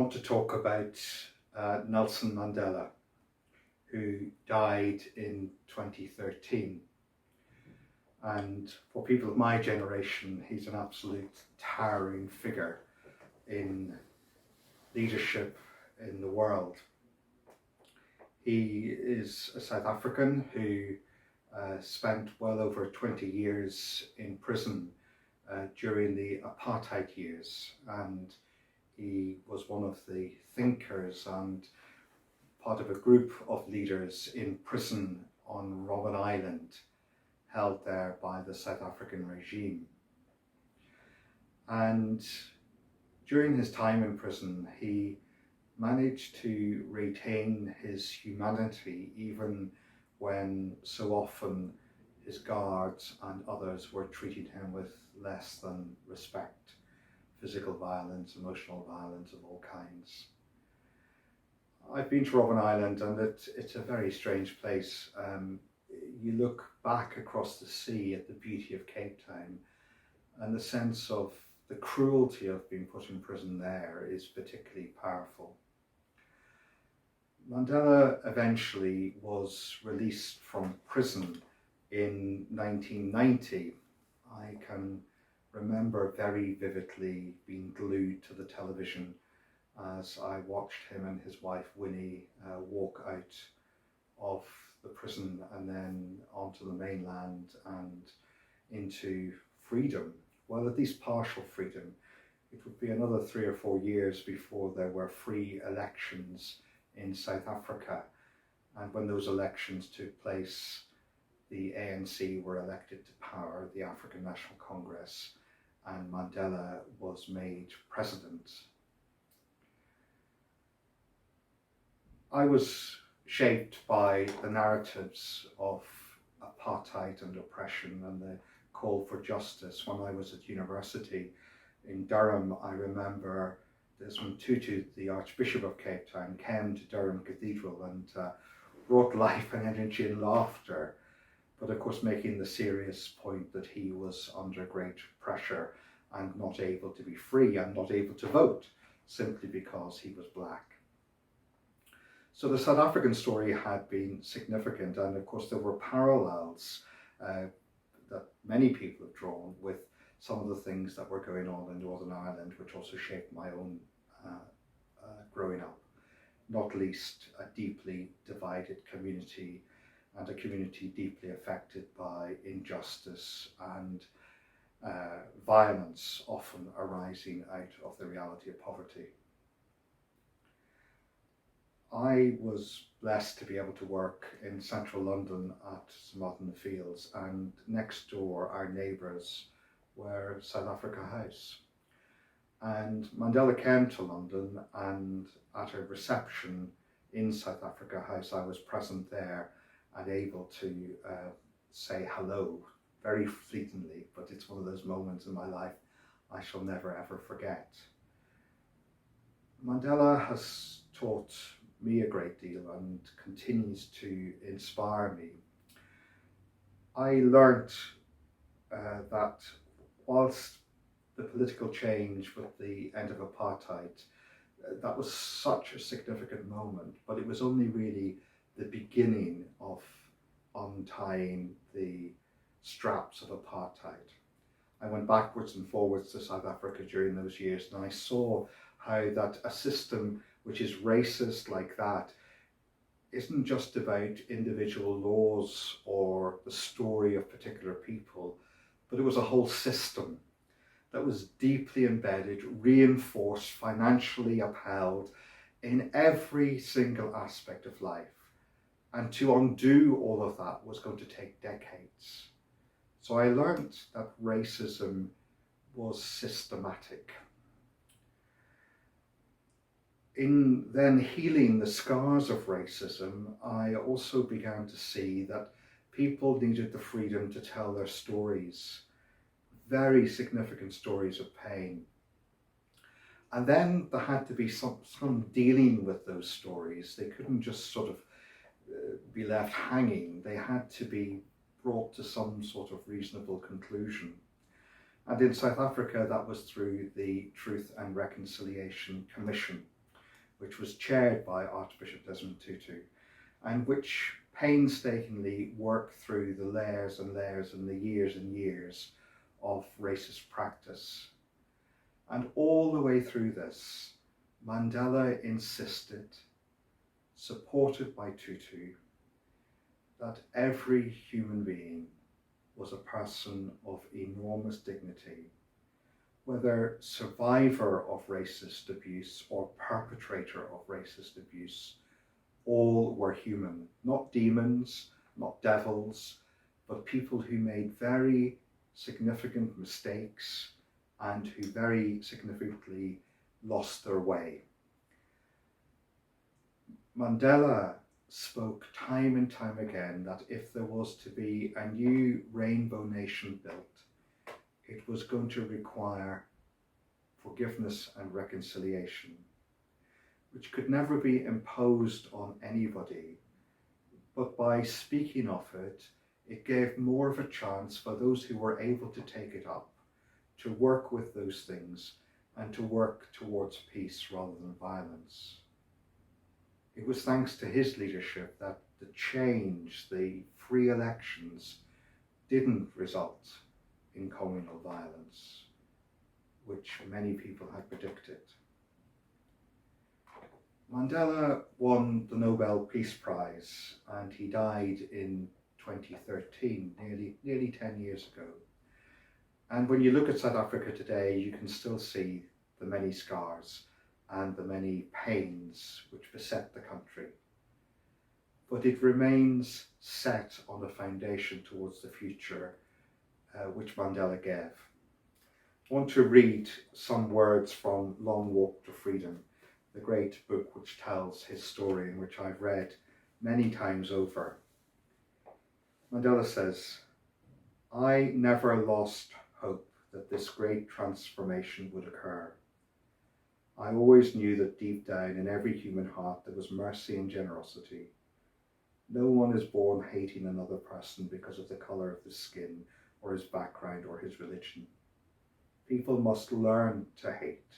want to talk about Nelson Mandela, who died in 2013. And for people of my generation, he's an absolute towering figure in leadership in the world. He is a South African who spent well over 20 years in prison during the apartheid years, and he was one of the thinkers and part of a group of leaders in prison on Robben Island, held there by the South African regime. And during his time in prison, he managed to retain his humanity even when so often his guards and others were treating him with less than respect. Physical violence, emotional violence of all kinds. I've been to Robben Island, and it's a very strange place. You look back across the sea at the beauty of Cape Town, and the sense of the cruelty of being put in prison there is particularly powerful. Mandela eventually was released from prison in 1990. I can remember very vividly being glued to the television as I watched him and his wife Winnie walk out of the prison and then onto the mainland and into freedom. Well, at least partial freedom. It would be another 3 or 4 years before there were free elections in South Africa, and when those elections took place, the ANC were elected to power, the African National Congress, and Mandela was made president. I was shaped by the narratives of apartheid and oppression and the call for justice when I was at university in Durham. I remember Desmond Tutu, the Archbishop of Cape Town, came to Durham Cathedral and brought life and energy and laughter, but of course making the serious point that he was under great pressure and not able to be free and not able to vote simply because he was black. So the South African story had been significant, and of course there were parallels that many people have drawn with some of the things that were going on in Northern Ireland, which also shaped my own growing up, not least a deeply divided community and a community deeply affected by injustice and violence, often arising out of the reality of poverty. I was blessed to be able to work in central London at St Martin-in-the-Fields, and next door our neighbours were South Africa House. And Mandela came to London, and at a reception in South Africa House I was present there and able to say hello very fleetingly, but it's one of those moments in my life I shall never ever forget. Mandela has taught me a great deal and continues to inspire me. I learnt that whilst the political change with the end of apartheid, that was such a significant moment, but it was only really the beginning of untying the straps of apartheid. I went backwards and forwards to South Africa during those years, and I saw how that a system which is racist like that isn't just about individual laws or the story of particular people, but it was a whole system that was deeply embedded, reinforced, financially upheld in every single aspect of life. And to undo all of that was going to take decades. So I learned that racism was systematic. In then healing the scars of racism, I also began to see that people needed the freedom to tell their stories, very significant stories of pain. And then there had to be some dealing with those stories. They couldn't just sort of be left hanging. They had to be brought to some sort of reasonable conclusion. And in South Africa, that was through the Truth and Reconciliation Commission, which was chaired by Archbishop Desmond Tutu, and which painstakingly worked through the layers and layers and the years of racist practice. And all the way through this, Mandela insisted, supported by Tutu, that every human being was a person of enormous dignity, whether survivor of racist abuse or perpetrator of racist abuse. All were human, not demons, not devils, but people who made very significant mistakes and who very significantly lost their way. Mandela spoke time and time again that if there was to be a new rainbow nation built, it was going to require forgiveness and reconciliation, which could never be imposed on anybody, but by speaking of it, it gave more of a chance for those who were able to take it up to work with those things and to work towards peace rather than violence. It was thanks to his leadership that the change, the free elections, didn't result in communal violence, which many people had predicted. Mandela won the Nobel Peace Prize and he died in 2013, nearly 10 years ago. And when you look at South Africa today, you can still see the many scars and the many pains which beset the country. But it remains set on a foundation towards the future which Mandela gave. I want to read some words from Long Walk to Freedom, the great book which tells his story and which I've read many times over. Mandela says, "I never lost hope that this great transformation would occur. I always knew that deep down in every human heart there was mercy and generosity. No one is born hating another person because of the colour of his skin or his background or his religion. People must learn to hate,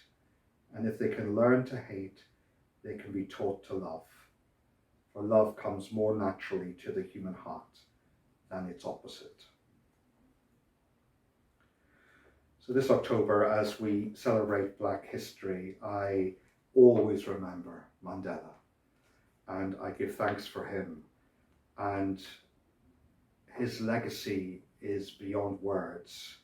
and if they can learn to hate, they can be taught to love. For love comes more naturally to the human heart than its opposite." So this October, as we celebrate Black History, I always remember Mandela, and I give thanks for him. And his legacy is beyond words,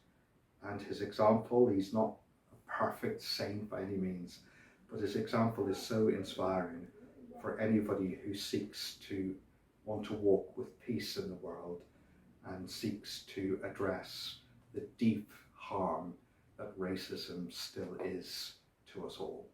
and his example, he's not a perfect saint by any means, but his example is so inspiring for anybody who seeks to want to walk with peace in the world and seeks to address the deep harm that racism still is to us all.